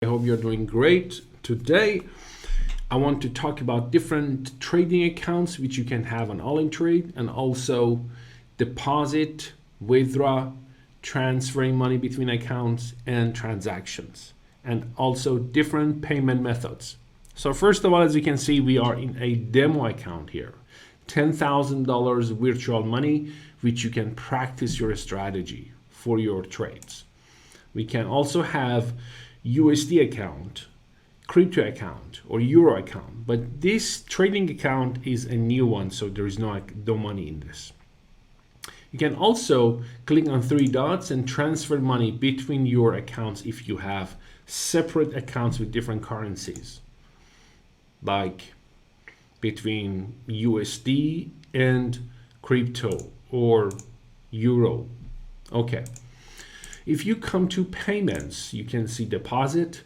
I hope you're doing great. Today, I want to talk about different trading accounts which you can have on Olymptrade, and also deposit, withdraw, transferring money between accounts, and transactions, and also different payment methods. So first of all, as you can see, we are in a demo account here. $10,000 virtual money, which you can practice your strategy for your trades. We can also have USD account, crypto account, or euro account, but this trading account is a new one, so there is no money in this. You can also click on three dots and transfer money between your accounts if you have separate accounts with different currencies, like between USD and crypto or euro. Okay. If you come to payments, you can see deposit,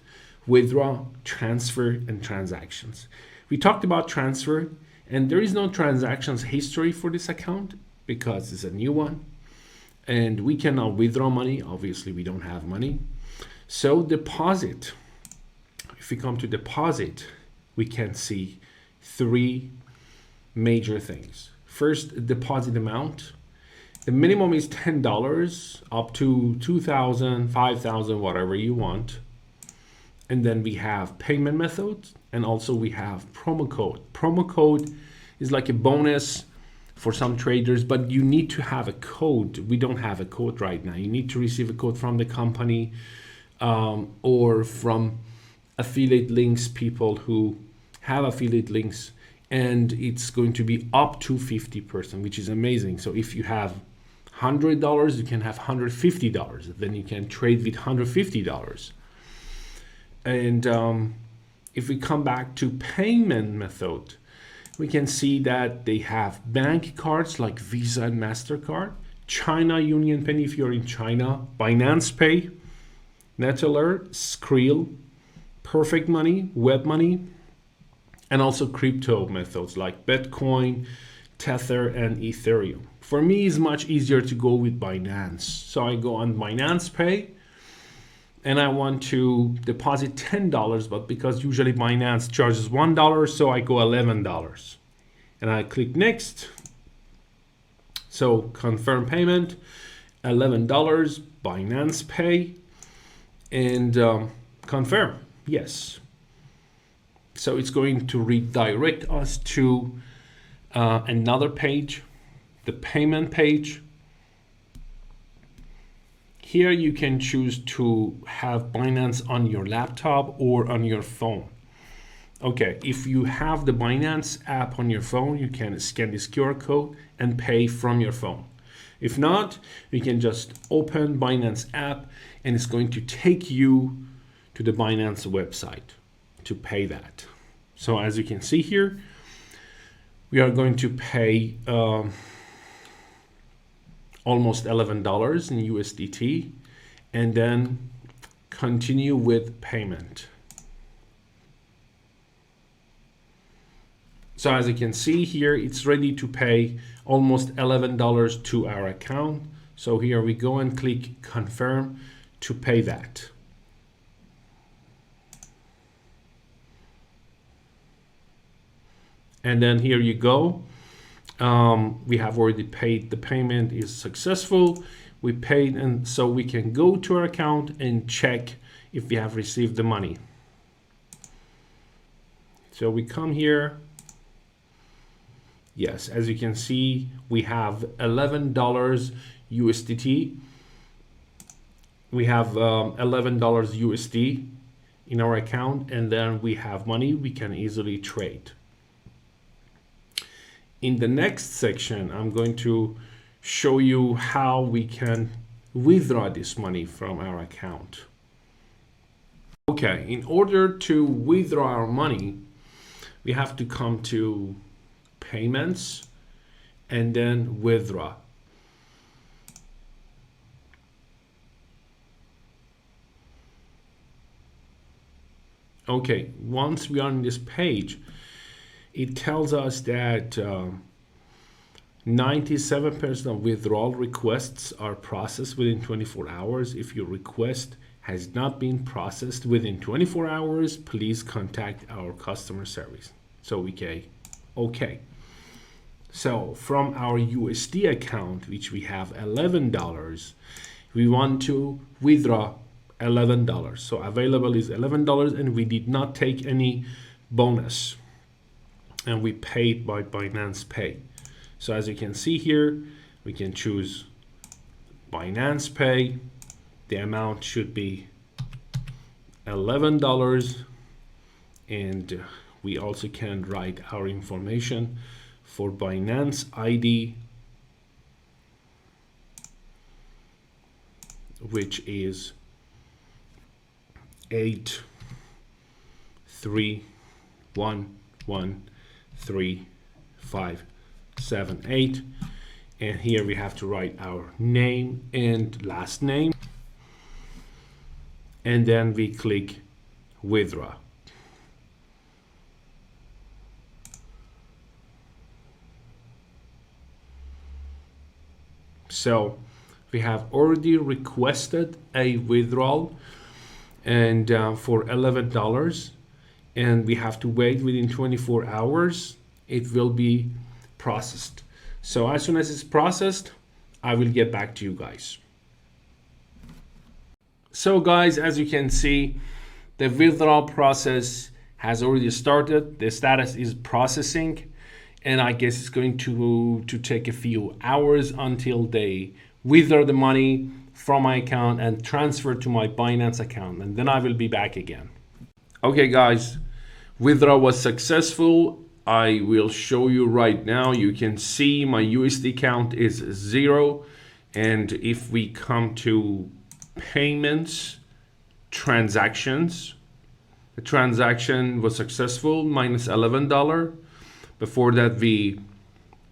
withdraw, transfer, and transactions. We talked about transfer, and there is no transactions history for this account because it's a new one. And we cannot withdraw money. Obviously, we don't have money. So deposit. If we come to deposit, we can see three major things. First, deposit amount. The minimum is $10 up to $2,000, $5,000, whatever you want. And then we have payment methods, and also we have promo code. Promo code is like a bonus for some traders, but you need to have a code. We don't have a code right now. You need to receive a code from the company or from affiliate links, people who have affiliate links, and it's going to be up to 50%, which is amazing. So if you have $100, you can have $150. Then you can trade with $150. And if we come back to payment method, we can see that they have bank cards like Visa and MasterCard, China Union Penny if you're in China, Binance Pay, Neteller, Skrill, Perfect Money, Web Money, and also crypto methods like Bitcoin, Tether, and Ethereum. For me, it's much easier to go with Binance. So I go on Binance Pay, and I want to deposit $10, but because usually Binance charges $1, so I go $11. And I click next. So confirm payment, $11, Binance Pay, and confirm, yes. So it's going to redirect us to another page, the payment page. Here you can choose to have Binance on your laptop or on your phone. Okay, if you have the Binance app on your phone, you can scan this QR code and pay from your phone. If not, you can just open Binance app and it's going to take you to the Binance website to pay that. So as you can see here, we are going to pay almost $11 in USDT, and then continue with payment. So as you can see here, it's ready to pay almost $11 to our account. So here we go and click confirm to pay that. And then here you go. We have already paid. The payment is successful. We paid, and so we can go to our account and check if we have received the money. So we come here. Yes, as you can see, we have $11 USDT. We have $11 USD in our account, and then we have money we can easily trade. In the next section, I'm going to show you how we can withdraw this money from our account. Okay, in order to withdraw our money, we have to come to payments and then withdraw. Okay, once we are on this page, it tells us that 97% of withdrawal requests are processed within 24 hours. If your request has not been processed within 24 hours, please contact our customer service. So okay. So from our USD account, which we have $11, we want to withdraw $11. So available is $11, and we did not take any bonus, and we paid by Binance Pay. So as you can see here, we can choose Binance Pay. The amount should be $11, and we also can write our information for Binance ID, which is 8311358, and here we have to write our name and last name, and then we click withdraw. So we have already requested a withdrawal and for $11, and we have to wait within 24 hours. It will be processed. So as soon as it's processed, I will get back to you guys. So guys, as you can see, the withdrawal process has already started. The status is processing, and I guess it's going to take a few hours until they withdraw the money from my account and transfer to my Binance account, and then I will be back again. Okay guys, withdrawal was successful. I will show you right now. You can see my USD count is 0, and if we come to payments, transactions, the transaction was successful, minus $11. Before that we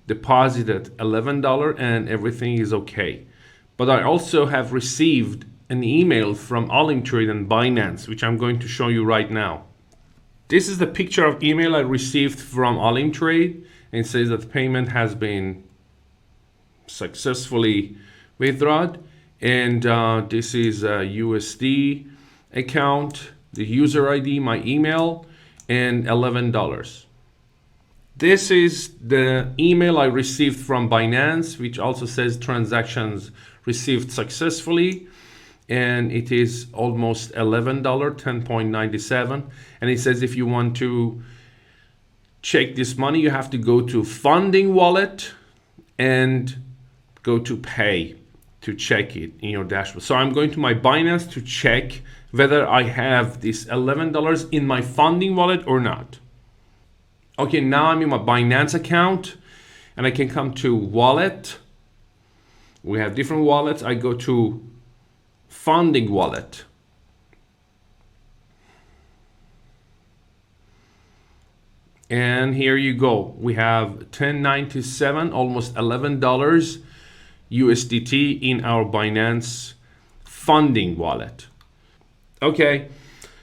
deposited $11 and everything is okay. But I also have received an email from Olymptrade and Binance, which I'm going to show you right now. This is the picture of email I received from Olymptrade, and it says that the payment has been successfully withdrawn, and this is a USD account, the user ID, my email, and $11. This is the email I received from Binance, which also says transactions received successfully, and it is almost $11, 10.97, and it says if you want to check this money, you have to go to funding wallet and go to pay to check it in your dashboard. So I'm going to my Binance to check whether I have this $11 in my funding wallet or not. Okay, now I'm in my Binance account, and I can come to wallet. We have different wallets. I go to funding wallet. And here you go. We have 10.97, almost $11 USDT in our Binance funding wallet. Okay,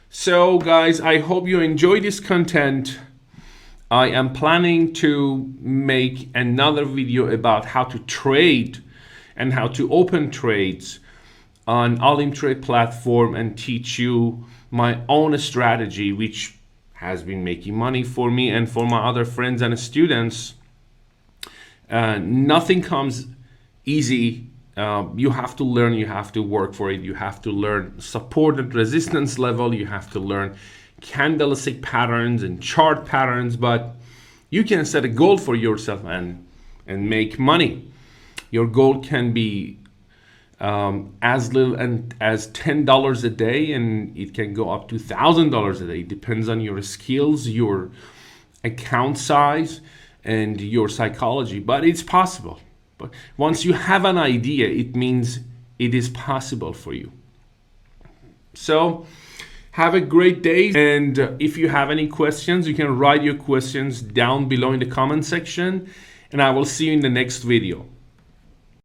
so guys, I hope you enjoyed this content. I am planning to make another video about how to trade and how to open trades on Olymptrade platform and teach you my own strategy, which has been making money for me and for my other friends and students. Nothing comes easy. You have to learn, you have to work for it, you have to learn support and resistance level, you have to learn candlestick patterns and chart patterns, but you can set a goal for yourself and make money. Your goal can be as little as $10 a day, and it can go up to $1,000 a day. It depends on your skills, your account size, and your psychology, but it's possible. But once you have an idea, it means it is possible for you. So have a great day, and if you have any questions, you can write your questions down below in the comment section, and I will see you in the next video.